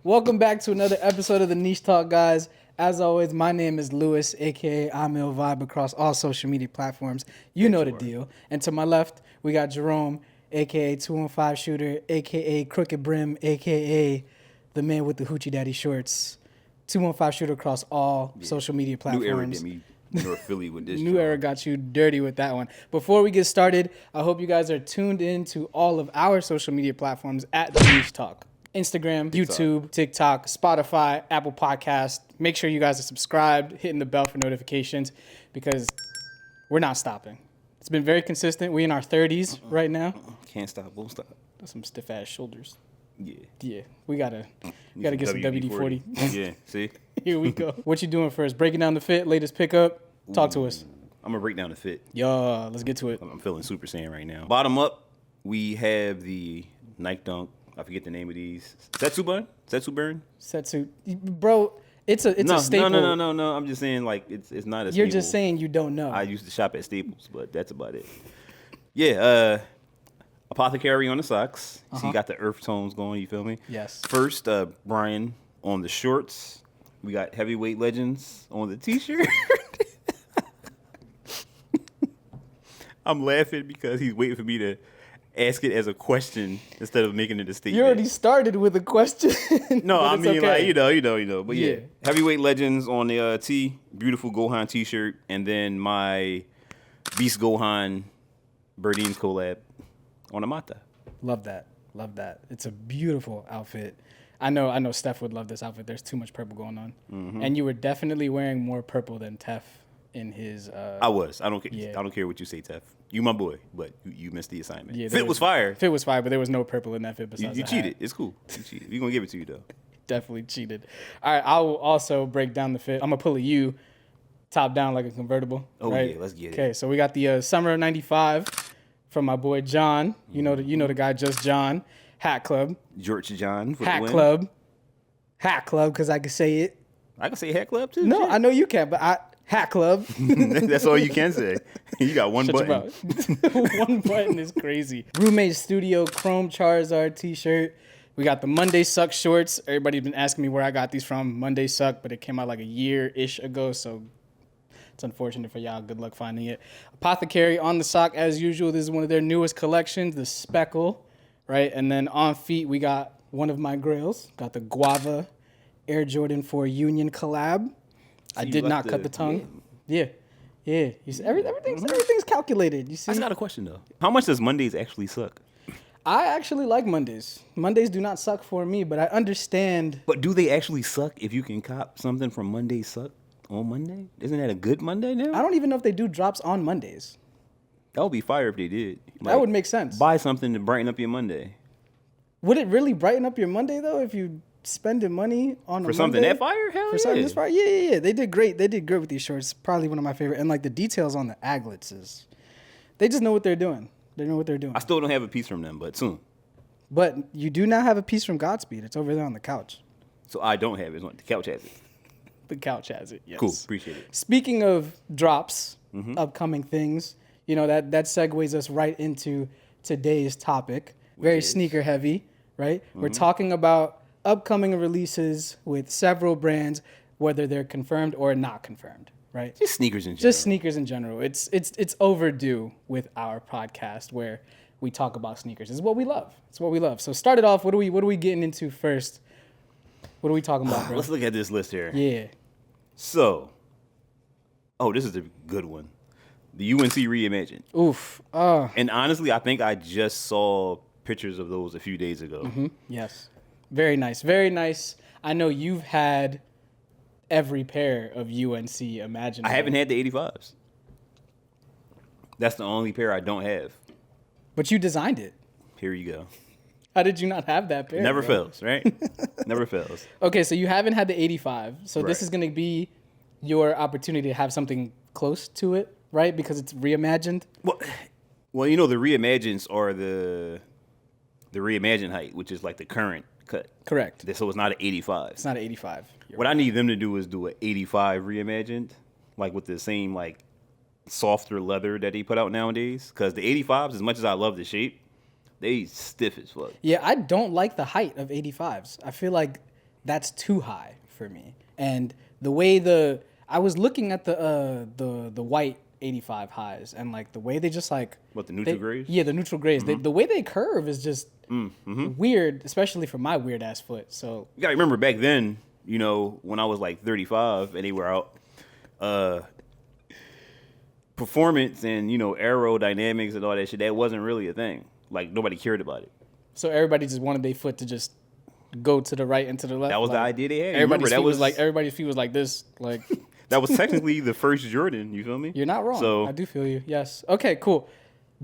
Welcome back to another episode of the Niche Talk, guys. As always, my name is Lewis, a.k.a. I'm Ill Vibe across all social media platforms. You know the deal. And to my left, we got Jerome, a.k.a. 215 Shooter, a.k.a. Crooked Brim, a.k.a. the man with the Hoochie Daddy shorts. 215 Shooter across all social media platforms. New era get me North Philly with this. New era got you dirty with that one. Before we get started, I hope you guys are tuned in to all of our social media platforms at the Niche Talk. Instagram, YouTube, TikTok, Spotify, Apple Podcast. Make sure you guys are subscribed, hitting the bell for notifications because we're not stopping. It's been very consistent. We in our 30s right now. Can't stop, won't stop. That's some stiff ass shoulders. Yeah. We gotta get some WD-40. Yeah, see? Here we go. What you doing first? Breaking down the fit, latest pickup. Talk to us. I'm gonna break down the fit. Yo, let's get to it. I'm feeling Super Saiyan right now. Bottom up, we have the Nike Dunk. I forget the name of these. Setsu burn? Setsu. Bro, it's a staple. No. I'm just saying, like, it's not a staple. You're just saying you don't know. I used to shop at Staples, but that's about it. Yeah, Apothecary on the socks. So you got the earth tones going, you feel me? Yes. First, Brian on the shorts. We got Heavyweight Legends on the t-shirt. I'm laughing because he's waiting for me to ask it as a question instead of making it a statement. You already started with a question. No, I mean, okay. like, you know. But yeah, Heavyweight Legends on the tee. Beautiful Gohan t-shirt. And then my Beast Gohan Birdeen's collab on a mata. Love that. It's a beautiful outfit. I know Steph would love this outfit. There's too much purple going on. Mm-hmm. And you were definitely wearing more purple than Tef in his... I was. I don't care. Yeah. I don't care what you say, Tef. You my boy, but you missed the assignment. Yeah, fit was fire. Fit was fire, but there was no purple in that fit besides You cheated. It's cool. You cheated. We're going to give it to you, though. Definitely cheated. All right, I will also break down the fit. I'm going to pull a U, top down like a convertible. Oh, right? Yeah, let's get it. Okay, so we got the Summer of 95 from my boy John. You know the guy, Just John. Hat Club. George John for Hat the win. Club. Hat Club, because I can say it. I can say Hat Club, too. No, shit. I know you can, but Hat Club. That's all you can say. You got one Shut button. your mouth. One button is crazy. Roommate Studio Chrome Charizard t-shirt. We got the Monday Suck shorts. Everybody's been asking me where I got these from. Monday Suck, but it came out like a year-ish ago, so it's unfortunate for y'all. Good luck finding it. Apothecary on the sock, as usual. This is one of their newest collections, the Speckle, right? And then on feet, we got one of my grails. Got the Guava Air Jordan 4 Union collab. I did not cut the tongue. Yeah. You see, everything's calculated. You see? I just got a question, though. How much does Mondays actually suck? I actually like Mondays. Mondays do not suck for me, but I understand. But do they actually suck if you can cop something from Monday Suck on Monday? Isn't that a good Monday now? I don't even know if they do drops on Mondays. That would be fire if they did. Like, that would make sense. Buy something to brighten up your Monday. Would it really brighten up your Monday, though, if you spending money on for something Monday? that fire? Hell for something that's fire? Yeah. They did great. They did great with these shorts. Probably one of my favorite. And like the details on the aglets is, they just know what they're doing. They know what they're doing. I still don't have a piece from them, but soon. But you do now have a piece from Godspeed. It's over there on the couch. So I don't have it. The couch has it. The couch has it. Yes. Cool. Appreciate it. Speaking of drops, upcoming things, that segues us right into today's topic. Very sneaker heavy, right? We're talking about upcoming releases with several brands, whether they're confirmed or not confirmed, right? Just sneakers in general. Just sneakers in general. It's overdue with our podcast where we talk about sneakers. It's what we love. So start it off. What are we getting into first? What are we talking about, bro? Let's look at this list here. Yeah. So, this is a good one. The UNC Reimagined. Oof. And honestly, I think I just saw pictures of those a few days ago. Mm-hmm. Yes. Very nice. Very nice. I know you've had every pair of UNC imaginable. I haven't had the 85s. That's the only pair I don't have. But you designed it. Here you go. How did you not have that pair? Never fails, right? Never fails. Okay, so you haven't had the 85. So Right. This is going to be your opportunity to have something close to it, right? Because it's reimagined. Well, the Reimagineds are the reimagined height, which is like the current cut. Correct. So it's not an 85. It's not an 85. What I need them to do is do an 85 Reimagined, like with the same like softer leather that they put out nowadays. Because the 85s, as much as I love the shape, they stiff as fuck. Yeah, I don't like the height of 85s. I feel like that's too high for me. And the way I was looking at the white 85 highs, and like the way they just like What, the neutral grays? Yeah, the neutral grays. The way they curve is just weird, especially for my weird ass foot. So You gotta remember back then, you know, when I was like 35 and they were out, performance and, you know, aerodynamics and all that shit, that wasn't really a thing. Like, nobody cared about it. so everybody just wanted their foot to just go to the right and to the left. That was the like, idea they had. Everybody's Remember, feet everybody's feet was like this. Like that was technically the first Jordan. You feel me? you're not wrong. So I do feel you. Yes. Okay. Cool.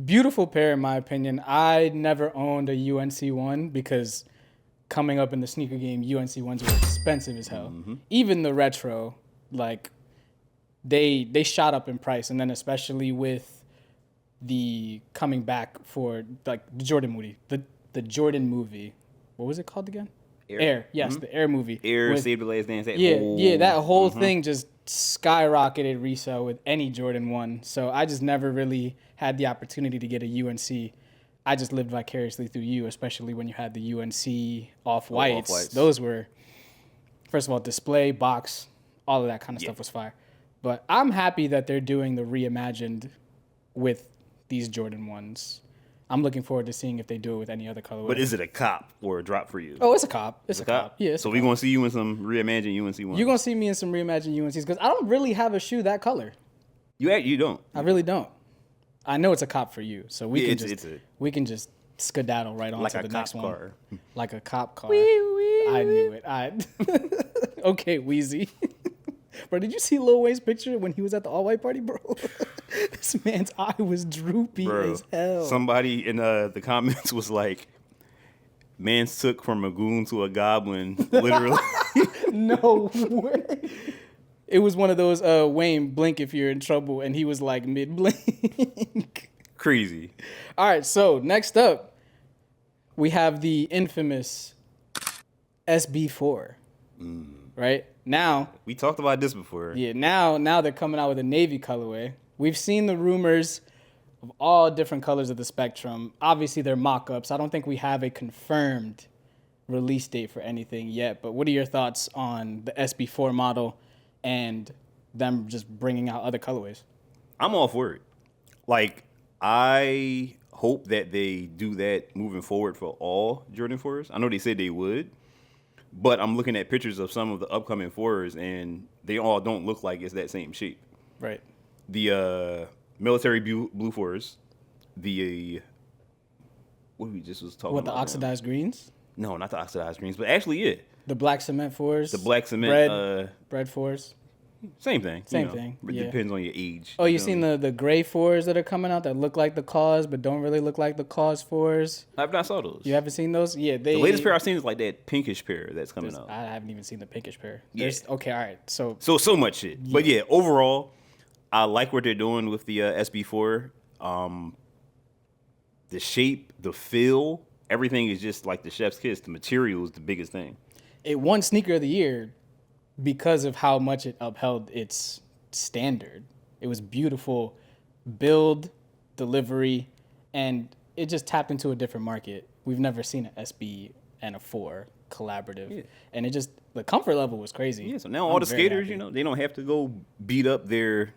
Beautiful pair in my opinion. I never owned a UNC one because coming up in the sneaker game, UNC ones were expensive as hell. Even the retro, like they shot up in price, and then especially with the coming back for like the Jordan movie, the Jordan movie. What was it called again? Air. Yes, the Air movie. Air, with, Save the Last Dance. that whole thing just skyrocketed resale with any Jordan 1. So I just never really had the opportunity to get a UNC. I just lived vicariously through you, especially when you had the UNC off-whites. Off-whites. Those were, first of all, display, box, all of that kind of stuff was fire. But I'm happy that they're doing the reimagined with these Jordan 1s. I'm looking forward to seeing if they do it with any other colorway. But is it a cop or a drop for you? Oh, it's a cop. It's a cop. Yeah. So we're going to see you in some reimagined UNC ones. You're going to see me in some reimagined UNCs because I don't really have a shoe that color. You don't. I really don't. I know it's a cop for you, so we Yeah, can we can just skedaddle right on like to a the next cop one. car. Like a cop car. I knew it. Okay, Wheezy. Bro, did you see Lil Wayne's picture when he was at the all-white party, bro? This man's eye was droopy as hell. Somebody in the comments was like, "Man's took from a goon to a goblin," literally. No way. It was one of those Wayne blink if you're in trouble, and he was like mid blink. Crazy. All right, so next up, we have the infamous SB4. Right now, We talked about this before. yeah. Now they're coming out with a navy colorway. We've seen the rumors of all different colors of the spectrum. Obviously, they're mock-ups. I don't think we have a confirmed release date for anything yet. But what are your thoughts on the SB4 model and them just bringing out other colorways? I'm all for it. Like, I hope that they do that moving forward for all Jordan 4s. I know they said they would, but I'm looking at pictures of some of the upcoming 4s, and they all don't look like it's that same shape. Right. The military blue 4s, the what we just was talking What, the about. oxidized greens? No, not the oxidized greens, but actually, yeah, The black cement 4s? the black cement. Bread 4s? Same thing. Same thing, It yeah. depends on your age. Oh, you you know seen what the gray 4s that are coming out that look like the Cause but don't really look like the Cause 4s? I mean? I've not saw those. You haven't seen those? Yeah, The latest pair I've seen is like that pinkish pair that's coming out. I haven't even seen the pinkish pair. Yeah. Okay, all right. So So much shit. But yeah, overall, I like what they're doing with the SB4. The shape, the feel, everything is just like the chef's kiss. The material is the biggest thing. it won sneaker of the year because of how much it upheld its standard. It was beautiful build, delivery, and it just tapped into a different market. We've never seen an SB and a 4 collaborative. Yeah. And it just, the comfort level was crazy. Yeah, so now all the very skaters, happy. you know, they don't have to go beat up their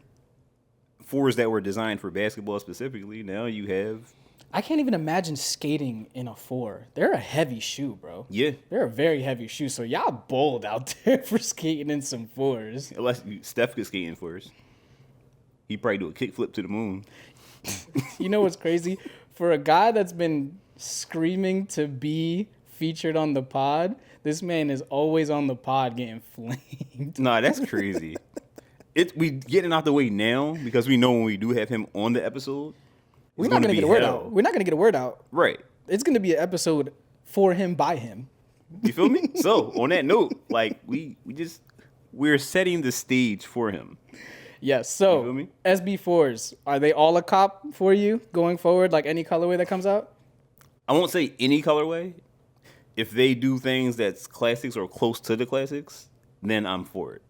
4s that were designed for basketball specifically. Now you have, I can't even imagine skating in a 4. They're a heavy shoe, bro. yeah, They're a very heavy shoe. So y'all bold out there for skating in some 4s. unless Steph could skate in 4s. He'd probably do a kickflip to the moon. You know what's crazy? For a guy that's been screaming to be featured on the pod, this man is always on the pod getting flamed. Nah, that's crazy. We getting out the way now because we know when we do have him on the episode, We're it's not gonna be get a word hell. out. We're not gonna get a word out. Right. It's gonna be an episode for him by him. You feel me? So on that note, like we're setting the stage for him. Yes. You feel So me? SB4s, are they all a cop for you going forward? Like any colorway that comes out? I won't say any colorway. If they do things that's classics or close to the classics, then I'm for it.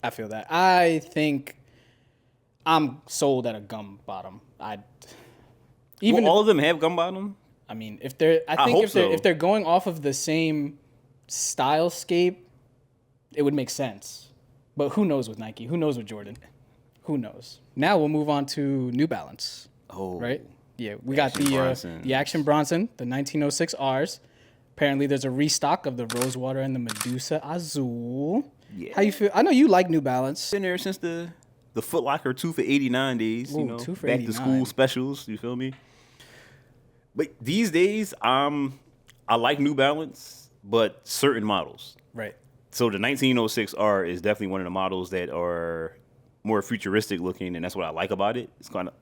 I feel that. I think I'm sold at a gum bottom. Even all of them have gum bottom. I mean, if they're, I think hope if they're so. if they're going off of the same stylescape, it would make sense. But who knows with Nike? Who knows with Jordan? Who knows? Now we'll move on to New Balance. Oh, right? Yeah, we got Bronson. the Action Bronson, the 1906 Rs. Apparently, there's a restock of the Rosewater and the Medusa Azul. Yeah. How you feel? I know you like New Balance. Been there since the Foot Locker 2 for $89 days. Ooh, You know, 2 for back $89. to school specials. You feel me? But these days, I like New Balance, but certain models. Right. So the 1906R is definitely one of the models that are more futuristic looking, and that's what I like about it. It's kind of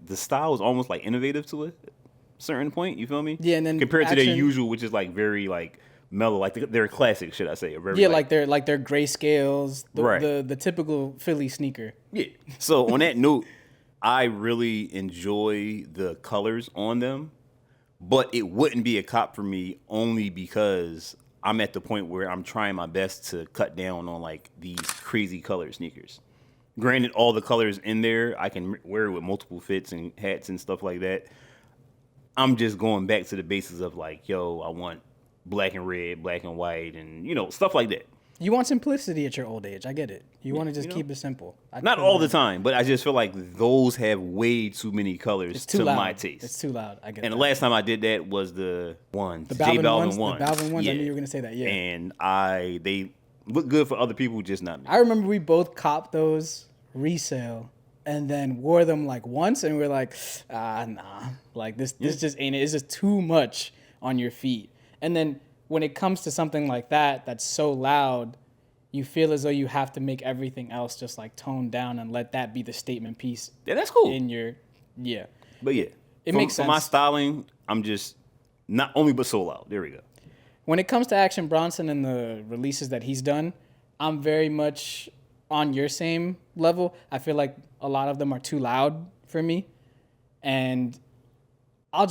the style is almost like innovative to a certain point. You feel me? Yeah, and then compared to their Action- usual, which is like very like mellow, like their classic, should I say? Very, Yeah, like their grayscales, Right. the typical Philly sneaker. Yeah. So on that note, I really enjoy the colors on them, but it wouldn't be a cop for me only because I'm at the point where I'm trying my best to cut down on like these crazy color sneakers. Granted, all the colors in there, I can wear it with multiple fits and hats and stuff like that. I'm just going back to the basis of like, yo, I want black and red, black and white, and you know, stuff like that. You want simplicity at your old age. I get it. You want to just you know, keep it simple. Not all the time, but I just feel like those have way too many colors It's too to loud. my taste. It's too loud. I get And that. the last time I did that was the J Balvin Balvin ones, ones. the Balvin ones. Yeah. I knew you were gonna say that. Yeah. And they look good for other people, just not me. I remember we both copped those resale and then wore them like once, and we were like, nah, like this just ain't it. It's just too much on your feet. And then when it comes to something like that, that's so loud, you feel as though you have to make everything else just like toned down and let that be the statement piece Yeah, that's cool. in your yeah. But yeah, It makes For my sense. styling, I'm just not only but so loud. There we go. When it comes to Action Bronson and the releases that he's done, I'm very much on your same level. I feel like a lot of them are too loud for me. And I'll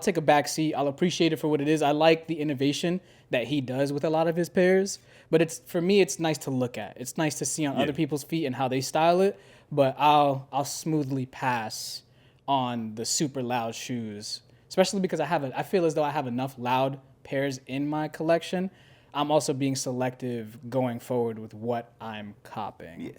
take a back seat. I'll appreciate it for what it is. I like the innovation that he does with a lot of his pairs. But for me, it's nice to look at. It's nice to see on other people's feet and how they style it. But I'll smoothly pass on the super loud shoes, especially because I feel as though I have enough loud pairs in my collection. I'm also being selective going forward with what I'm copping.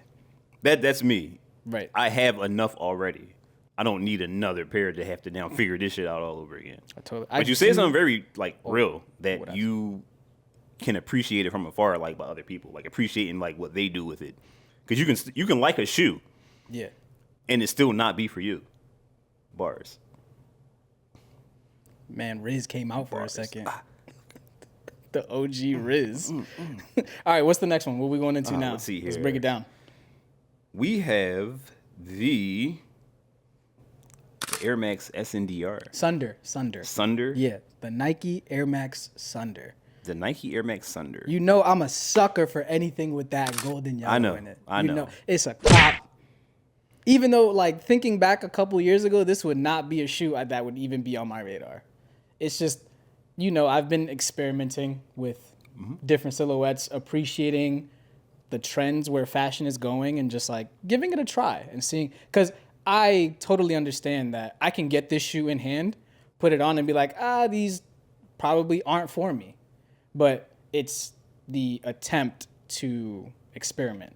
Yeah, that's me. Right. I have enough already. I don't need another pair to have to now figure this shit out all over again. But you said something very like real that you can appreciate it from afar, like by other people, like appreciating like what they do with it, because you can like a shoe, Yeah. and it still not be for you. Bars. Man, Riz came out for Bars. a second. The OG Riz. All right, what's the next one? What are we going into now? let's see Let's here. break it down. We have the Air Max SNDR. Sunder. Sunder. Yeah, the Nike Air Max Sunder. The Nike Air Max Sunder. You know I'm a sucker for anything with that golden yellow I know, in it. I You know. It's a cop. Even though, like, thinking back a couple years ago, this would not be a shoe that would even be on my radar. It's just, I've been experimenting with different silhouettes, appreciating the trends where fashion is going, and just, like, giving it a try and seeing. Because I totally understand that I can get this shoe in hand, put it on, and be like, these probably aren't for me. But it's the attempt to experiment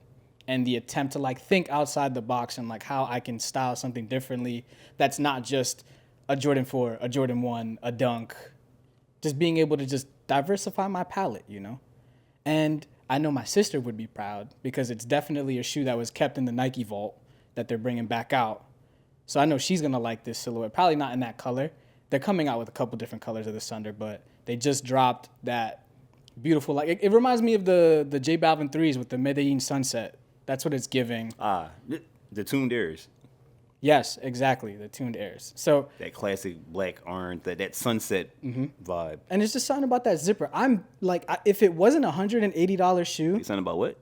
and the attempt to like think outside the box and like how I can style something differently that's not just a Jordan 4, a Jordan 1, a Dunk. Just being able to just diversify my palette, And I know my sister would be proud because it's definitely a shoe that was kept in the Nike vault that they're bringing back out. So I know she's going to like this silhouette. Probably not in that color. They're coming out with a couple different colors of the Sunder, but they just dropped that beautiful, like it reminds me of the J Balvin 3s with the Medellin sunset. That's what it's giving. The tuned airs. Yes, exactly, the tuned airs. So That classic black orange, that sunset vibe. and it's just something about that zipper. I'm like, if it wasn't $180 shoe, Something about what?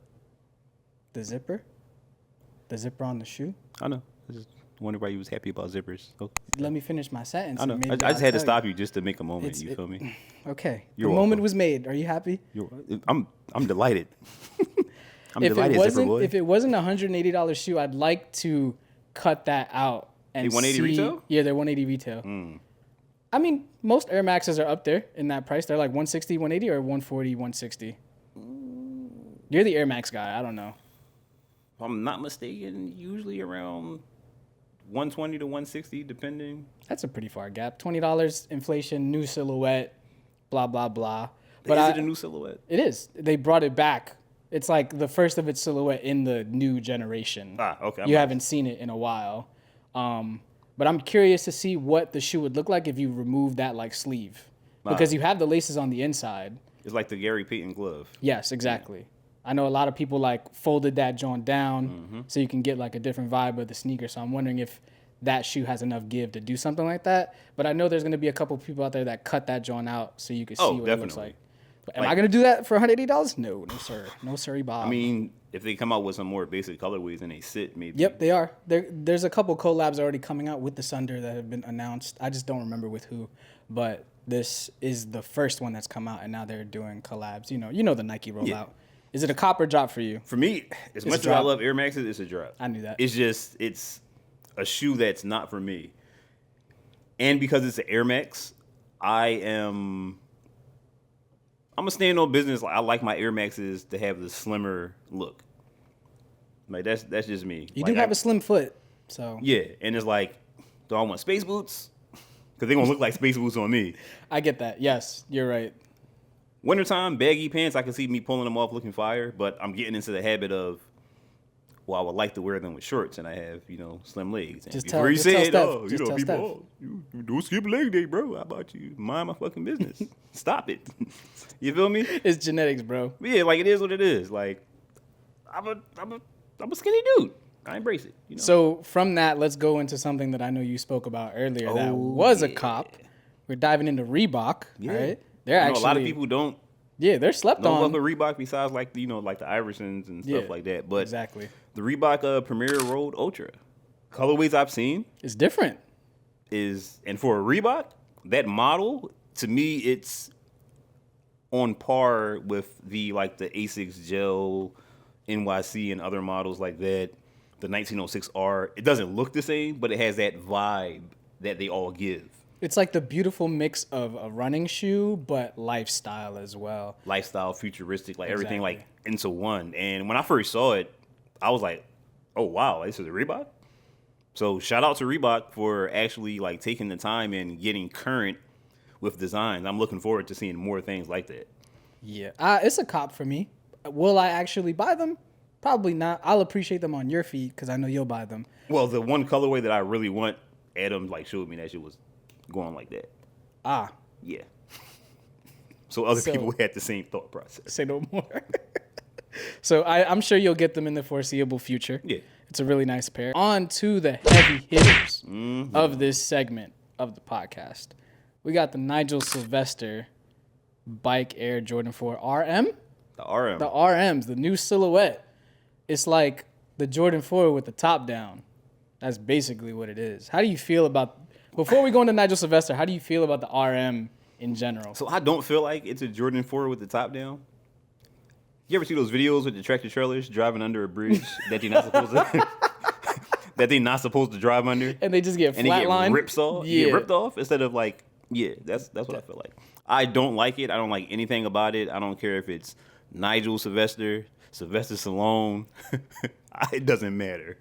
the zipper on the shoe. I know. I just wonder why you was happy about zippers. Oh, Let me finish my sentence. I know. and maybe I just I'll had to tell stop you just to make a moment. It's- You feel me? Okay, You're the moment welcome. was made. Are you happy? I'm delighted. I'm If delighted, it zipper wasn't, boy. if it wasn't $180 shoe, I'd like to cut that out and They 180 see, retail? Yeah, they're 180 retail. I mean, most Air Maxes are up there in that price. They're like 160, 180, or 140, 160. You're the Air Max guy. I don't know. If I'm not mistaken, usually around 120 to 160, depending. That's a pretty far gap. $20 inflation, new silhouette, blah, blah, blah. But is it a new silhouette? It is. They brought it back. It's like the first of its silhouette in the new generation. Okay. You haven't seen it in a while. But I'm curious to see what the shoe would look like if you remove that like sleeve. Because you have the laces on the inside. It's like the Gary Payton glove. Yes, exactly. I know a lot of people like folded that joint down so you can get like a different vibe of the sneaker. So I'm wondering if that shoe has enough give to do something like that. But I know there's going to be a couple people out there that cut that joint out so you can see what it looks like. But am I going to do that for $180? No, sir. No, sirree, Bob. I mean, if they come out with some more basic colorways and they sit, maybe. Yep, they are. There's a couple collabs already coming out with the Sunder that have been announced. I just don't remember with who. But this is the first one that's come out, and now they're doing collabs. You know the Nike rollout. Yeah. Is it a cop or drop for you? For me, as much as I love Air Maxes, it's a drop. I knew that. It's a shoe that's not for me. And because it's an Air Max, I'm a stand on business. I like my Air Maxes to have the slimmer look. Like that's just me. You do have a slim foot, so yeah. And it's like, do I want space boots? Because they're gonna look like space boots on me. I get that. Yes, you're right. Wintertime, baggy pants, I can see me pulling them off looking fire, but I'm getting into the habit of, well, I would like to wear them with shorts, and I have, slim legs. And just before tell, you just say tell it, Steph. people, you don't skip leg day, bro. How about you mind my fucking business? Stop it. You feel me? It's genetics, bro. Yeah, like it is what it is. Like, I'm a skinny dude. I embrace it. So from that, let's go into something that I know you spoke about earlier that was a cop. We're diving into Reebok, right? They're actually a lot of people don't. Yeah, they're slept on. Don't fuck with Reebok besides like the Iversons and stuff like that. But exactly. The Reebok Premier Road Ultra colorways I've seen is different. And for a Reebok, that model to me it's on par with the Asics Gel, NYC and other models like that. The 1906R. It doesn't look the same, but it has that vibe that they all give. It's like the beautiful mix of a running shoe, but lifestyle as well. Lifestyle, futuristic, everything into one. And when I first saw it, I was like, oh, wow, this is a Reebok? So shout out to Reebok for actually taking the time and getting current with designs. I'm looking forward to seeing more things like that. Yeah, it's a cop for me. Will I actually buy them? Probably not. I'll appreciate them on your feet because I know you'll buy them. Well, the one colorway that I really want, Adam showed me that shit was going like that. Yeah. So other people had the same thought process. Say no more. So I'm sure you'll get them in the foreseeable future. Yeah. It's a really nice pair. On to the heavy hitters of this segment of the podcast. We got the Nigel Sylvester Bike Air Jordan 4 RM. The RM. The RMs, the new silhouette. It's like the Jordan 4 with the top down. That's basically what it is. How do you feel about... Before we go into Nigel Sylvester, how do you feel about the RM in general? So I don't feel like it's a Jordan 4 with the top down. You ever see those videos with the tractor trailers driving under a bridge that they're not supposed to drive under? And they just get flatlined? And they get ripped off instead of that's what I feel like. I don't like it. I don't like anything about it. I don't care if it's Nigel Sylvester, Sylvester Stallone. It doesn't matter.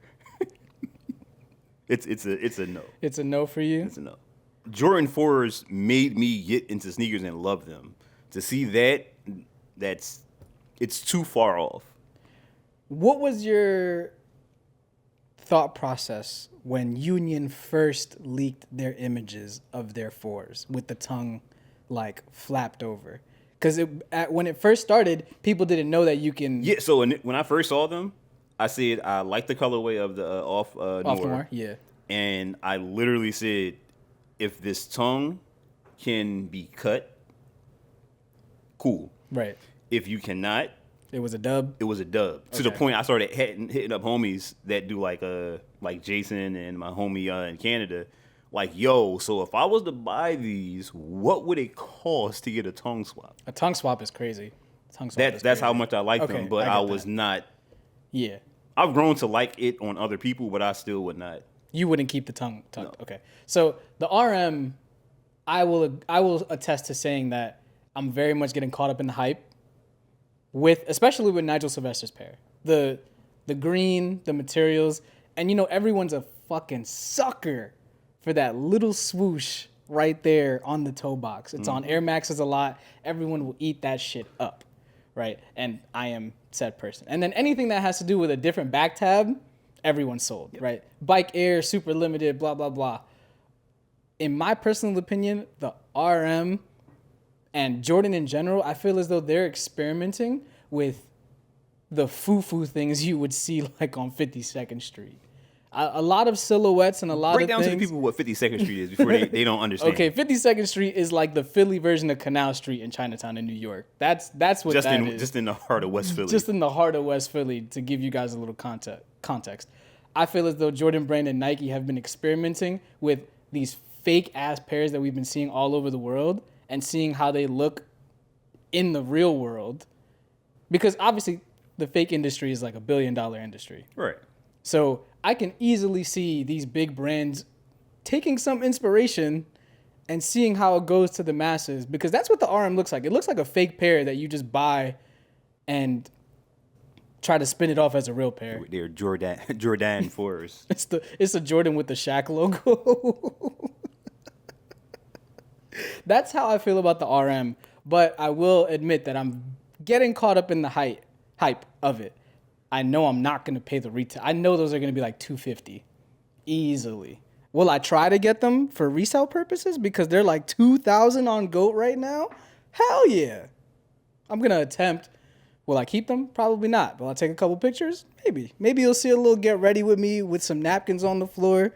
It's a no. It's a no for you? It's a no. Jordan 4s made me get into sneakers and love them. To see it's too far off. What was your thought process when Union first leaked their images of their 4s with the tongue flapped over? Because when it first started, people didn't know that you can... Yeah, so when I first saw them, I said I like the colorway of the off Noir. Yeah. And I literally said, if this tongue can be cut, cool. Right. If you cannot, it was a dub. It was a dub. Okay. To the point I started hitting up homies that do like Jason and my homie in Canada. Yo, so if I was to buy these, what would it cost to get a tongue swap? A tongue swap is crazy. That's how much I like them, but I was not. Yeah. I've grown to like it on other people, but I still would not. You wouldn't keep the tongue tucked. No. Okay. So the RM I will attest to saying that I'm very much getting caught up in the hype with, especially with Nigel Sylvester's pair. The green, the materials, and everyone's a fucking sucker for that little swoosh right there on the toe box. It's on Air Maxes a lot. Everyone will eat that shit up, right? And I am said person. And then anything that has to do with a different back tab, everyone's sold, right? Bike Air, super limited, blah, blah, blah. In my personal opinion, the RM and Jordan in general, I feel as though they're experimenting with the foo-foo things you would see like on 52nd Street. A lot of silhouettes and a lot Break of down things. to the people what 52nd Street is before they don't understand. Okay, 52nd Street is like the Philly version of Canal Street in Chinatown in New York. That's what Just that in is. just in the heart of West Philly. Just in the heart of West Philly, to give you guys a little context. I feel as though Jordan Brand and Nike have been experimenting with these fake ass pairs that we've been seeing all over the world and seeing how they look in the real world. Because obviously the fake industry is like $1 billion industry. Right. So I can easily see these big brands taking some inspiration and seeing how it goes to the masses, because that's what the RM looks like. It looks like a fake pair that you just buy and try to spin it off as a real pair. They're Jordan 4s. It's a Jordan with the Shaq logo. That's how I feel about the RM, but I will admit that I'm getting caught up in the hype of it. I know I'm not going to pay the retail. I know those are going to be like $250 easily. Will I try to get them for resale purposes because they're like $2,000 on GOAT right now? Hell yeah. I'm going to attempt. Will I keep them? Probably not. Will I take a couple pictures? Maybe. Maybe you'll see a little get ready with me with some napkins on the floor.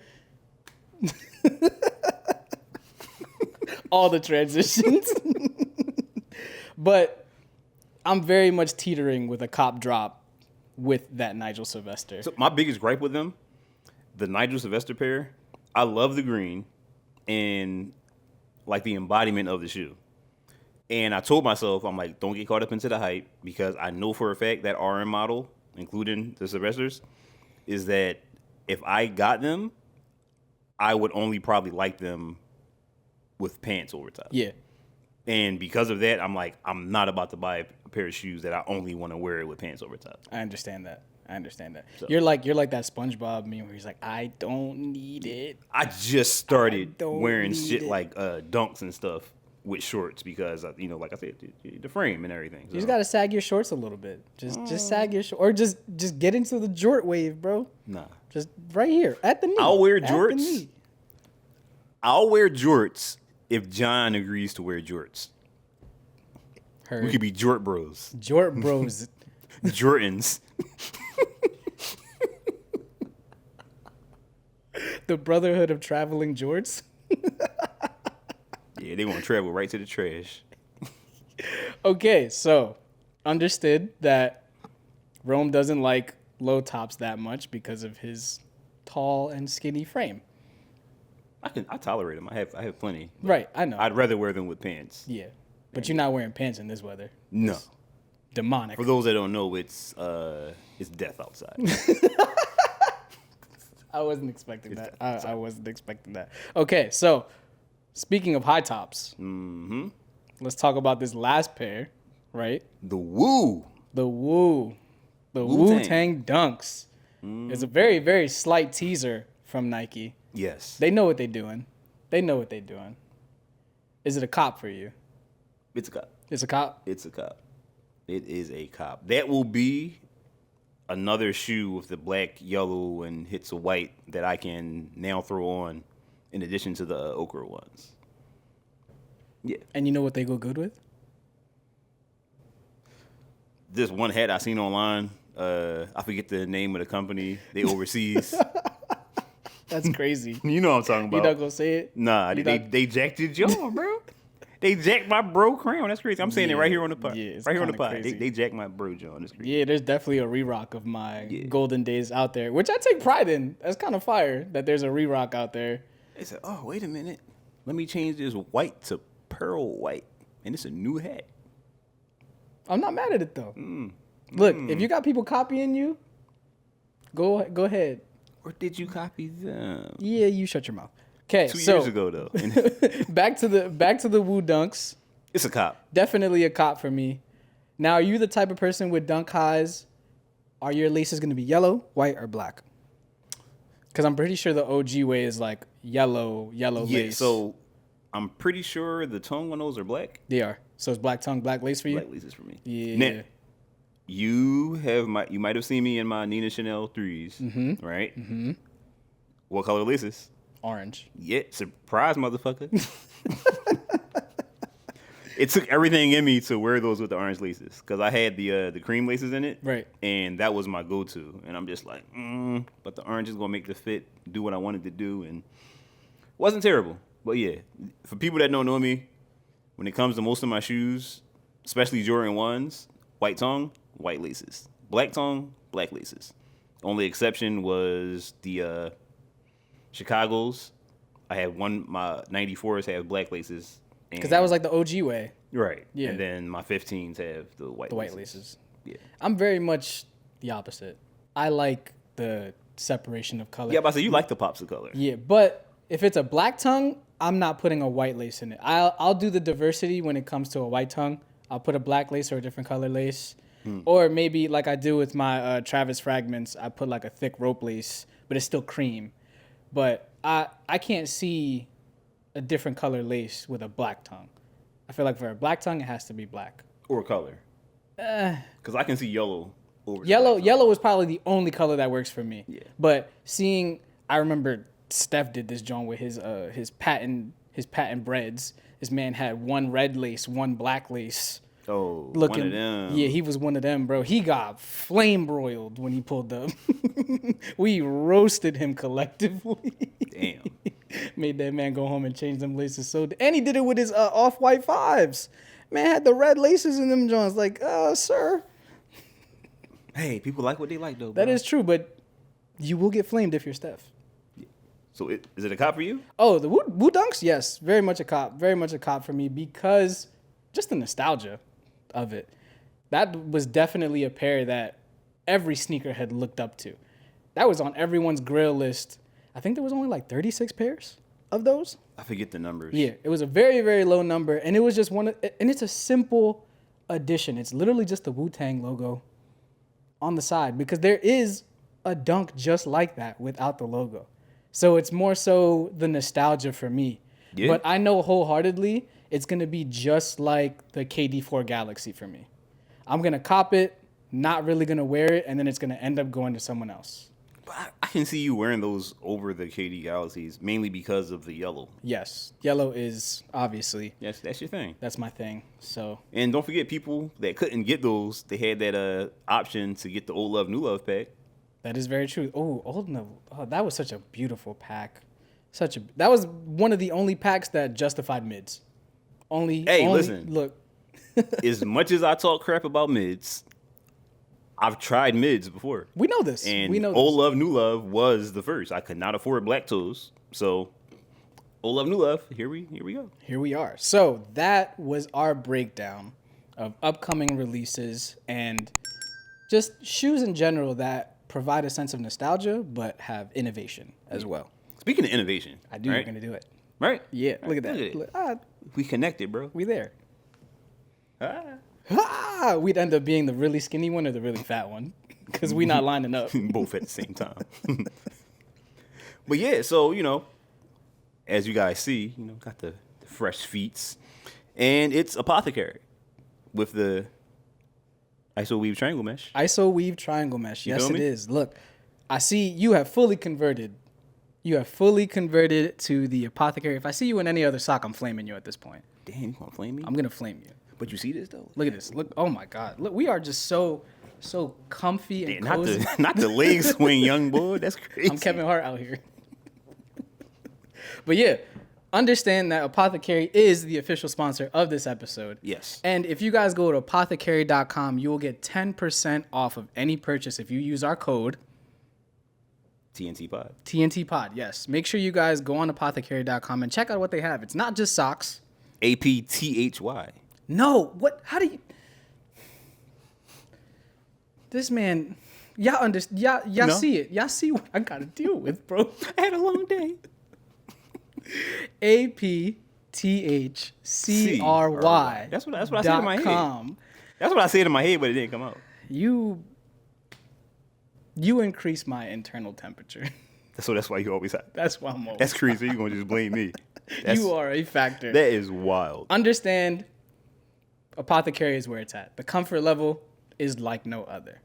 All the transitions. But I'm very much teetering with a cop drop with that Nigel Sylvester. So my biggest gripe with them, the Nigel Sylvester pair, I love the green and like the embodiment of the shoe. And I told myself, I'm like, don't get caught up into the hype, because I know for a fact that RM model, including the Sylvesters, is that if I got them, I would only probably like them with pants over top. Yeah. And because of that, I'm like, I'm not about to buy a pair of shoes that I only want to wear it with pants over top. I understand that. So, You're like that SpongeBob meme where he's like, I don't need it. I just started wearing need shit it. like dunks and stuff with shorts because, like I said, the frame and everything. So. You just gotta sag your shorts a little bit. Just sag your shorts, or just get into the jort wave, bro. Nah. Just right here at the knee. I'll wear At the jorts. knee. I'll wear jorts if John agrees to wear jorts. Heard. We could be jort bros. Jort bros. Jordans. The Brotherhood of Traveling Jorts. Yeah, they want to travel right to the trash. Okay, so understood that Rome doesn't like low tops that much because of his tall and skinny frame. I tolerate them. I have plenty. Right, I know. I'd rather wear them with pants. Yeah, but you're not wearing pants in this weather. No. It's demonic. For those that don't know, it's death outside. I wasn't expecting that. I wasn't expecting that. Okay, so speaking of high tops, let's talk about this last pair, right? The Woo. The Wu-Tang Dunks. It's a very, very slight teaser from Nike. Yes. They know what they're doing. Is it a cop for you? It's a cop. It's a cop? It's a cop. It is a cop. That will be another shoe with the black, yellow, and hits of white that I can now throw on in addition to the ochre ones. Yeah. And you know what they go good with? This one hat I seen online, I forget the name of the company they overseas. That's crazy. You know what I'm talking about. You not gonna say it? Nah, they jacked your jaw, bro. They jacked my bro crown. That's crazy. I'm saying it right here on the pod. Yeah, it's right here on the kinda pod. crazy. They jacked my bro jaw on the screen. Yeah, there's definitely a re-rock of my golden days out there, which I take pride in. That's kind of fire that there's a re-rock out there. They said, oh, wait a minute. Let me change this white to pearl white. And it's a new hat. I'm not mad at it though. Look, if you got people copying you, go ahead. Or did you copy them? Yeah, you shut your mouth. Okay, 2 years ago though. And back to the Woo Dunks. it's a cop. Definitely a cop for me. Now, are you the type of person with dunk highs? Are your laces going to be yellow, white, or black? Because I'm pretty sure the OG way is like yellow lace. So I'm pretty sure the tongue on those are black. They are. So it's black tongue, black lace for you? Black laces for me. Yeah. Now, you might have seen me in my Nina Chanel 3s, right? Mm-hmm. What color laces? Orange. Yeah, surprise, motherfucker. It took everything in me to wear those with the orange laces because I had the cream laces in it, Right? And that was my go-to. And I'm just like, but the orange is gonna make the fit do what I wanted to do, and it wasn't terrible. But yeah, for people that don't know me, when it comes to most of my shoes, especially Jordan 1s, white tongue, white laces, black tongue, black laces. Only exception was the Chicago's. I had my 94s have black laces. Because that was like the OG way. Right. Yeah. And then my 15s have the white laces. Yeah. I'm very much the opposite. I like the separation of color. Yeah, but I say you like the pops of color. Yeah, but if it's a black tongue, I'm not putting a white lace in it. I'll do the diversity when it comes to a white tongue. I'll put a black lace or a different color lace. Or maybe like I do with my Travis Fragments, I put like a thick rope lace, but it's still cream. But I can't see a different color lace with a black tongue. I feel like for a black tongue, it has to be black. Or color. Because I can see yellow over Yellow is probably the only color that works for me. Yeah. But I remember Steph did this joint with his patent breads. This man had one red lace, one black lace. Oh, Looking, one of them. Yeah, he was one of them, bro. He got flame broiled when he pulled up. We roasted him collectively. Damn. Made that man go home and change them laces. And he did it with his off-white 5s. Man had the red laces in them joints. Like, sir. Hey, people like what they like, though, bro. That is true, but you will get flamed if you're Steph. Yeah. So is it a cop for you? Oh, the Woo Dunks? Yes, very much a cop. Very much a cop for me because just the nostalgia of it. That was definitely a pair that every sneakerhead looked up to. That was on everyone's grill list. I think there was only like 36 pairs of those. I forget the numbers. Yeah, it was a very, very low number, and it was just and it's a simple addition. It's literally just the Wu-Tang logo on the side because there is a dunk just like that without the logo. So it's more so the nostalgia for me. Yeah. But I know wholeheartedly it's going to be just like the KD4 Galaxy for me. I'm going to cop it, not really going to wear it, and then it's going to end up going to someone else. But I can see you wearing those over the KD Galaxies, mainly because of the yellow. Yes. Yellow is obviously. Yes, that's your thing. That's my thing. So. And don't forget, people that couldn't get those, they had that option to get the Old Love, New Love pack. That is very true. Oh, Old Love. Oh, that was such a beautiful pack. That was one of the only packs that justified mids. Listen. Look. As much as I talk crap about mids, I've tried mids before. We know this. And Old Love, New Love was the first. I could not afford black toes. So, Old Love, New Love, here we go. Here we are. So, that was our breakdown of upcoming releases and just shoes in general that provide a sense of nostalgia but have innovation as well. Speaking of innovation. I knew you were going to do it. Right? Yeah, look at that. Look, we connected, bro. We there. We'd end up being the really skinny one or the really fat one because we not lining up. Both at the same time. But yeah, so, as you guys see, got the fresh feets. And it's Apothecary with the ISO Weave Triangle Mesh. ISO Weave Triangle Mesh. Yes, it is. Look, I see you have fully converted. You have fully converted to the Apothecary. If I see you in any other sock, I'm flaming you at this point. Damn, you gonna flame me? I'm gonna flame you. But you see this though? Look at this. Look, oh my God. Look, we are just so comfy and cozy. Not the leg swing, young boy. That's crazy. I'm Kevin Hart out here. But yeah, understand that Apothecary is the official sponsor of this episode. Yes. And if you guys go to apothecary.com, you will get 10% off of any purchase if you use our code TNT Pod. TNT Pod, yes. Make sure you guys go on apothecary.com and check out what they have. It's not just socks. APTHY. No, what? How do you? This man, y'all see it. Y'all see what I gotta deal with, bro. I had a long day. APTHCRY. That's what I said in my head. That's what I said in my head, but it didn't come out. You increase my internal temperature. So that's why you always have. That's why I'm always. That's crazy. You're gonna just blame me. You are a factor. That is wild. Understand, Apothecary is where it's at. The comfort level is like no other.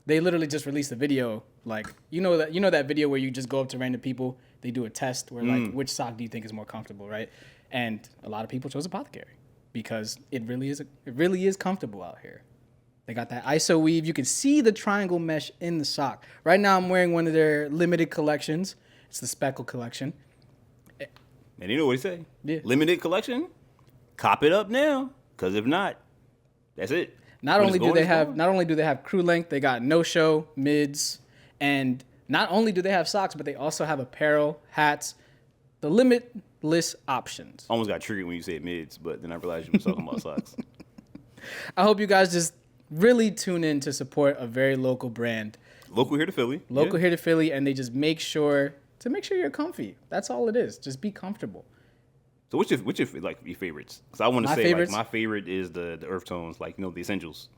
They literally just released a video, like you know that video where you just go up to random people, they do a test where like which sock do you think is more comfortable, right? And a lot of people chose Apothecary because it really is comfortable out here. They got that ISO weave. You can see the triangle mesh in the sock. Right now I'm wearing one of their limited collections. It's the Speckle collection. And you know what he say? Yeah. Limited collection? Cop it up now. Because if not, that's it. Not only do they have crew length, they got no-show, mids, and not only do they have socks, but they also have apparel, hats, the limitless options. Almost got triggered when you said mids, but then I realized you were talking about socks. I hope you guys just really tune in to support a very local brand. Local here to Philly. Here to Philly, and they just make sure you're comfy. That's all it is. Just be comfortable. So what's your like your favorites? Because I want to say like my favorite is the earth tones, like the essentials.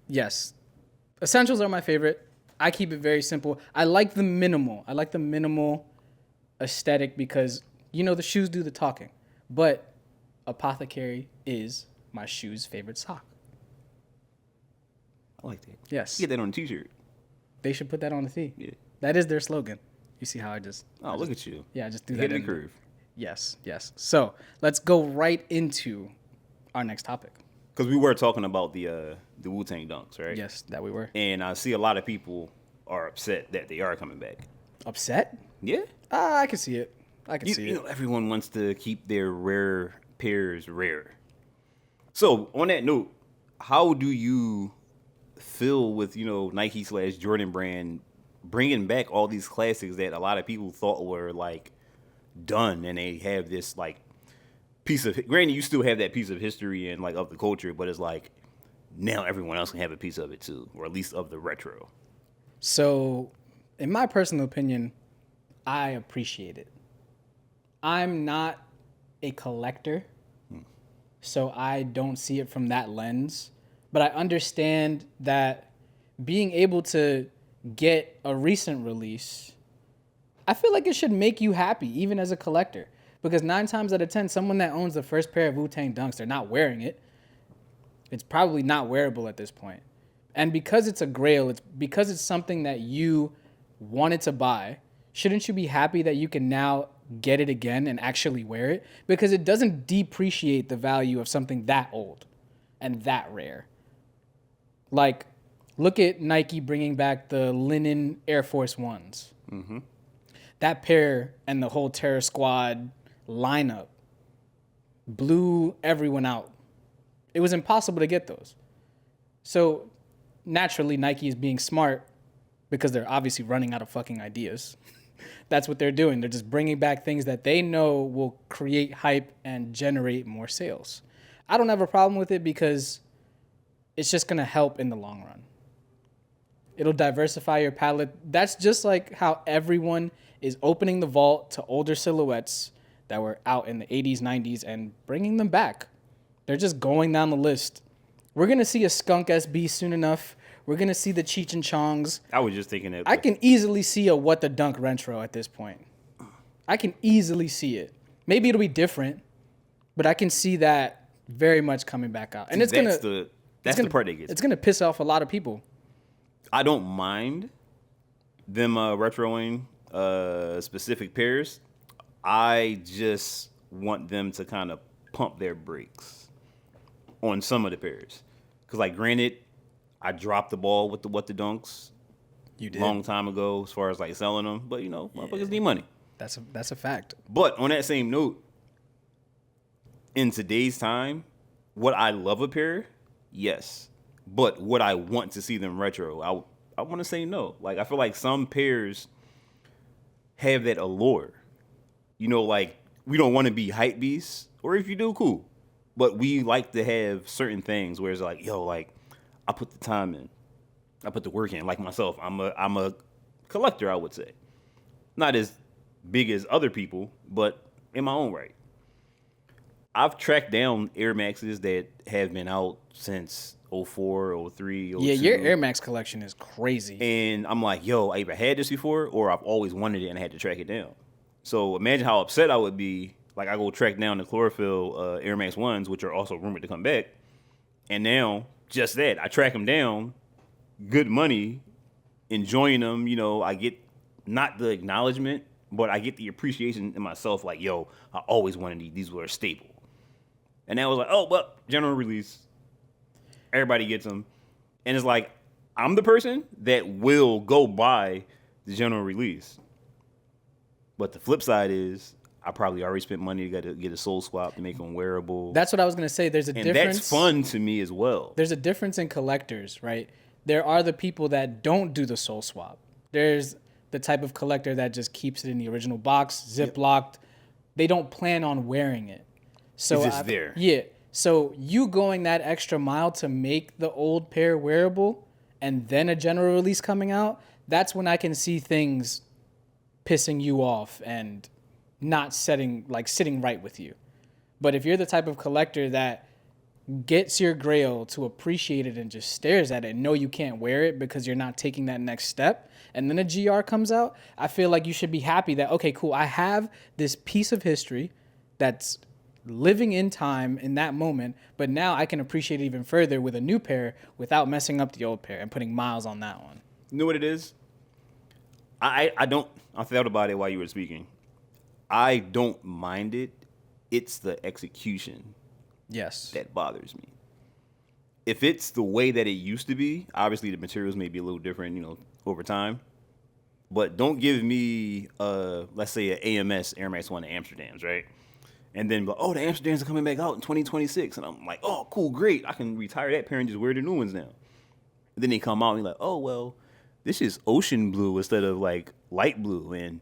Yes, essentials are my favorite. I keep it very simple. I like the minimal. I like the minimal aesthetic because the shoes do the talking. But Apothecary is my shoes' favorite sock. I like that. Yes. You get that on a t-shirt. They should put that on the tee. Yeah. That is their slogan. You see how I just... Oh, look at you. Yeah, I just do Hit that. the curve. Yes. So let's go right into our next topic. Because we were talking about the Wu-Tang dunks, right? Yes, that we were. And I see a lot of people are upset that they are coming back. Upset? Yeah. I can see it. You know, everyone wants to keep their rare pairs rare. So on that note, how do you feel with Nike/Jordan brand bringing back all these classics that a lot of people thought were like done, and they have this like piece of, granted you still have that piece of history and like of the culture, but it's like now everyone else can have a piece of it too, or at least of the retro. So in my personal opinion, I appreciate it. I'm not a collector, so I don't see it from that lens, but I understand that being able to get a recent release, I feel like it should make you happy, even as a collector. Because 9 times out of 10, someone that owns the first pair of Wu-Tang Dunks, they're not wearing it. It's probably not wearable at this point. And because it's a grail, because it's something that you wanted to buy, shouldn't you be happy that you can now get it again and actually wear it? Because it doesn't depreciate the value of something that old and that rare. Like, look at Nike bringing back the linen Air Force Ones. Mm-hmm. That pair and the whole Terror Squad lineup blew everyone out. It was impossible to get those. So naturally, Nike is being smart because they're obviously running out of fucking ideas. That's what they're doing. They're just bringing back things that they know will create hype and generate more sales. I don't have a problem with it because it's just going to help in the long run. It'll diversify your palette. That's just like how everyone is opening the vault to older silhouettes that were out in the 80s, 90s, and bringing them back. They're just going down the list. We're going to see a Skunk SB soon enough. We're going to see the Cheech and Chongs. I was just thinking that. I can easily see a What the Dunk retro at this point. I can easily see it. Maybe it'll be different, but I can see that very much coming back out. And that's the part that gets. It's going to piss off a lot of people. I don't mind them retroing specific pairs. I just want them to kind of pump their brakes on some of the pairs. Because, like, granted, I dropped the ball with the What the Dunks. You did. Long time ago as far as, like, selling them. But, motherfuckers need money. That's a fact. But on that same note, in today's time, would I love a pair? Yes. But would I want to see them retro? I want to say no. Like, I feel like some pairs have that allure. Like, we don't want to be hype beasts. Or if you do, cool. But we like to have certain things where it's like, I put the time in. I put the work in. Like myself, I'm a collector, I would say. Not as big as other people, but in my own right. I've tracked down Air Maxes that have been out since 04, 03, 02. Yeah, your Air Max collection is crazy. And I'm like, yo, I either had this before or I've always wanted it and I had to track it down. So imagine how upset I would be. Like, I go track down the chlorophyll Air Max 1s, which are also rumored to come back. And now, just that, I track them down, good money, enjoying them. You know, I get not the acknowledgement, but I get the appreciation in myself. Like, yo, I always wanted these. These were a staple. And then I was like, oh, well, general release. Everybody gets them. And it's like, I'm the person that will go buy the general release. But the flip side is, I probably already spent money to get a soul swap to make them wearable. That's what I was going to say. There's a difference. And that's fun to me as well. There's a difference in collectors, right? There are the people that don't do the soul swap. There's the type of collector that just keeps it in the original box, zip-locked. They don't plan on wearing it. So it's just there. Yeah. So you going that extra mile to make the old pair wearable and then a general release coming out, that's when I can see things pissing you off and not sitting right with you. But if you're the type of collector that gets your grail to appreciate it and just stares at it and know you can't wear it because you're not taking that next step, and then a GR comes out, I feel like you should be happy that, okay, cool, I have this piece of history that's living in time in that moment, but now I can appreciate it even further with a new pair without messing up the old pair and putting miles on that one. You know what it is? I thought about it while you were speaking. I don't mind it. It's the execution that bothers me. If it's the way that it used to be, obviously the materials may be a little different, you know, over time. But don't give me, let's say, an AMS Air Max 1 to Amsterdam's, right? And then, oh, the Amsterdams are coming back out in 2026. And I'm like, oh, cool, great. I can retire that pair and just wear the new ones now. And then they come out and you're like, oh, well, this is ocean blue instead of like light blue. And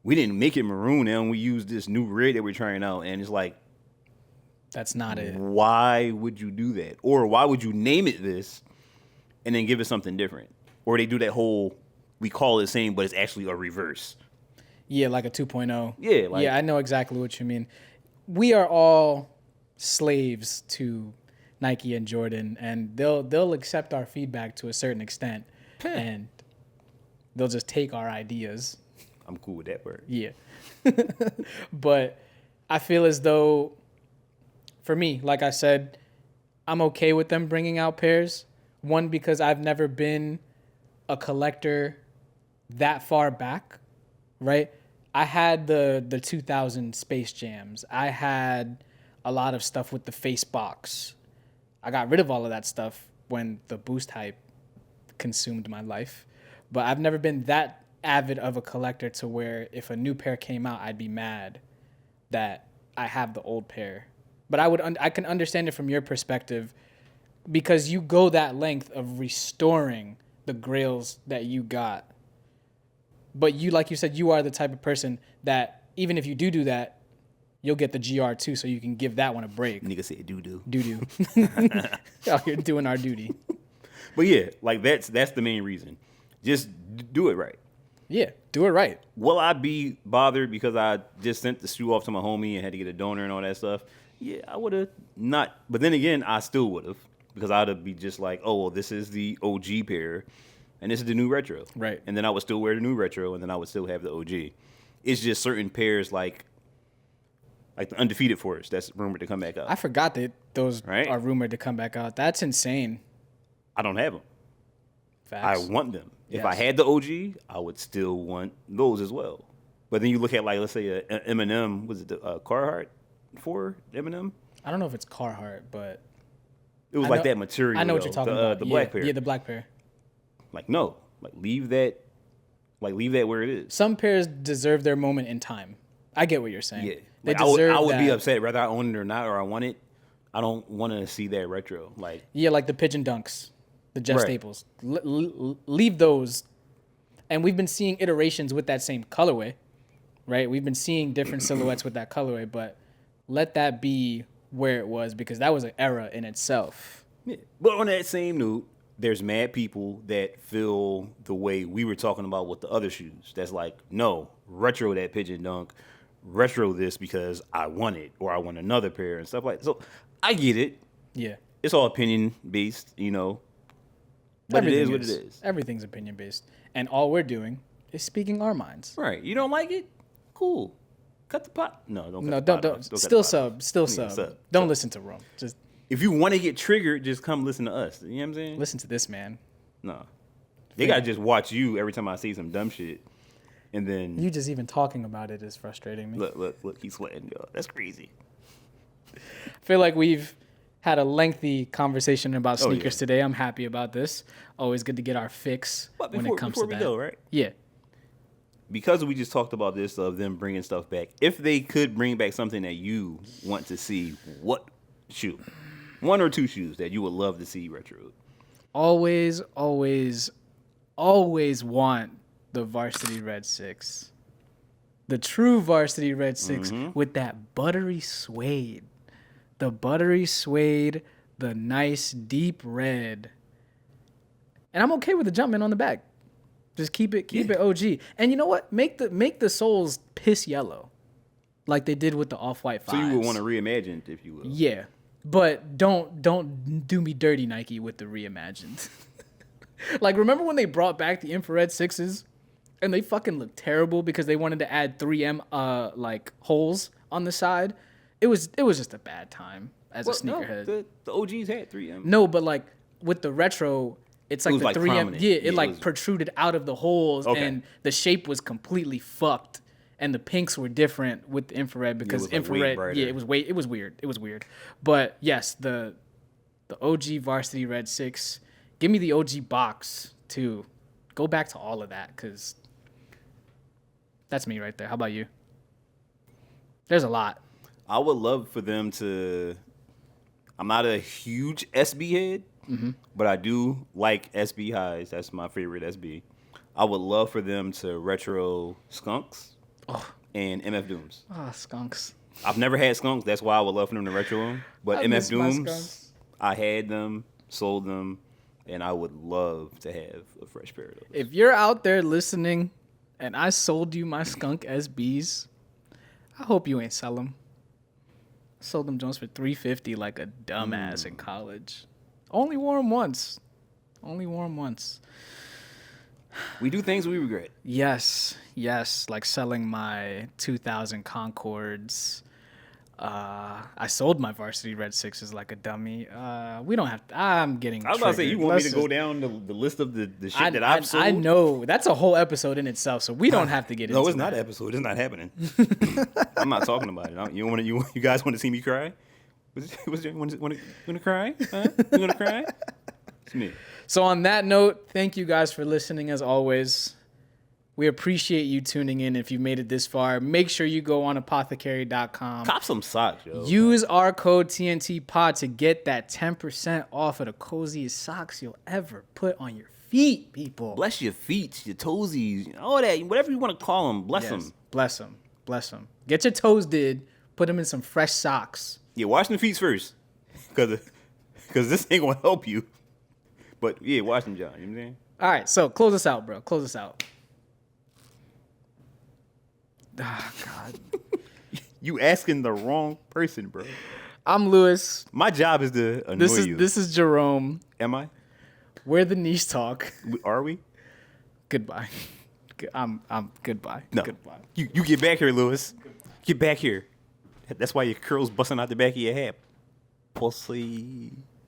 we didn't make it maroon and we used this new red that we're trying out. And it's like, that's not it. Why would you do that? Or why would you name it this and then give it something different? Or they do that whole, we call it the same, but it's actually a reverse. Yeah, like a 2.0. Yeah. Yeah, I know exactly what you mean. We are all slaves to Nike and Jordan, and they'll accept our feedback to a certain extent, and they'll just take our ideas. I'm cool with that word. Yeah. But I feel as though, for me, like I said, I'm okay with them bringing out pairs. One, because I've never been a collector that far back, right? I had the 2000 Space Jams. I had a lot of stuff with the face box. I got rid of all of that stuff when the boost hype consumed my life. But I've never been that avid of a collector to where if a new pair came out, I'd be mad that I have the old pair. But I can understand it from your perspective because you go that length of restoring the grails that you got. But you, like you said, you are the type of person that even if you do that, you'll get the GR too, so you can give that one a break. Nigga said doo-doo. Doo-doo. Out here doing our duty. But yeah, like that's the main reason. Just do it right. Yeah, do it right. Will I be bothered because I just sent the shoe off to my homie and had to get a donor and all that stuff? Yeah, I would have not. But then again, I still would have because I'd have be just like, oh, well, this is the OG pair. And this is the new retro. Right. And then I would still wear the new retro, and then I would still have the OG. It's just certain pairs like the Undefeated Force that's rumored to come back out. I forgot that those Right? are rumored to come back out. That's insane. I don't have them. Facts. I want them. Yes. If I had the OG, I would still want those as well. But then you look at, like, let's say a Eminem, was it the Carhartt for Eminem? I don't know if it's Carhartt, but It was like that material. I know what you're talking about. The black pair. Yeah, the black pair. Like, no. Like, leave that where it is. Some pairs deserve their moment in time. I get what you're saying. Yeah. They Like, deserve I would be that. upset whether I own it or not, or I want it. I don't want to see that retro. Like, Yeah, like the Pigeon Dunks, the Jeff Right. Staples. Leave those. And we've been seeing iterations with that same colorway, right? We've been seeing different silhouettes with that colorway, but let that be where it was because that was an era in itself. yeah. But on that same note, there's mad people that feel the way we were talking about with the other shoes. That's like, no, retro that Pigeon Dunk, retro this because I want it or I want another pair and stuff like that. So I get it. Yeah. It's all opinion based, you know. But it is what it is. Everything's opinion based. And all we're doing is speaking our minds. Right. You don't like it? Cool. Cut the pot. No, don't cut No, the pot. don't. Still sub. Still Yeah, sub. Don't listen to Rome. Just if you want to get triggered, just come listen to us. You know what I'm saying? listen to this man. No. They got to just watch you every time I say some dumb shit. And then. You just even talking about it is frustrating me. Look. He's sweating, yo. That's crazy. I feel like we've had a lengthy conversation about sneakers today. I'm happy about this. Always good to get our fix when it comes to that. Before we go, right? Yeah. Because we just talked about this of them bringing stuff back. If they could bring back something that you want to see, what shoe? One or two shoes that you would love to see retro. Always want the Varsity Red 6. The true Varsity Red 6 with that buttery suede. The buttery suede, the nice deep red. And I'm okay with the Jumpman on the back. Just keep it OG. And you know what? Make the soles piss yellow. Like they did with the Off-White 5s. So you would want to reimagine it, if you will. Yeah. But don't do me dirty, Nike, with the reimagined. Like, remember when they brought back the infrared 6s and they fucking looked terrible because they wanted to add 3M like holes on the side? It was just a bad time as a sneakerhead. No, the OGs had 3M. No, but like with the retro, it's like was the like 3M. prominent. Yeah, it Yeah, like it was- protruded out of the holes and the shape was completely fucked. And the pinks were different with the infrared because was, like, way infrared. brighter. Yeah, it was weird. It was weird. But yes, the OG Varsity Red 6. Give me the OG box too. Go back to all of that because that's me right there. How about you? There's a lot. I would love for them to. I'm not a huge SB head, but I do like SB highs. That's my favorite SB. I would love for them to retro skunks and MF Dooms. Ah, skunks. I've never had skunks. That's why I would love for them to retro them. But I MF miss my Dooms, skunks. I had them, sold them, and I would love to have a fresh pair of those. If you're out there listening and I sold you my skunk SBs, I hope you ain't sell them. I sold them Jones for $350 like a dumbass in college. Only wore them once. We do things we regret. Yes, like selling my 2000 Concords. I sold my Varsity Red 6s like a dummy. We don't have to. I'm getting I was about to say, you triggered. want Let's me to go just- down the list of the shit that I've sold? I know. That's a whole episode in itselment, so we don't have to get into it. No, it's not an episode. It's not happening. I'm not talking about it. You guys want to see me cry? Want to cry? Huh? You want to cry? It's me. So on that note, thank you guys for listening as always. We appreciate you tuning in. If you made it this far, make sure you go on apothecary.com. Cop some socks, yo. Use our code TNTPOD to get that 10% off of the coziest socks you'll ever put on your feet, people. Bless your feet, your toesies, all that, whatever you want to call them. Bless them. Bless them. Bless them. Get your toes did. Put them in some fresh socks. Yeah, wash them feet first, because this ain't gonna help you. But yeah, wash them, John. You know what I'm saying? All right, so close us out, bro. Close us out. Ah, God. You asking the wrong person, bro. I'm Lewis. My job is to annoy you. This is Jerome. Am I? We're the Niche Talk. Are we? Goodbye. I'm goodbye. No. Goodbye. You get back here, Lewis. Get back here. That's why your curls busting out the back of your head. Pussy.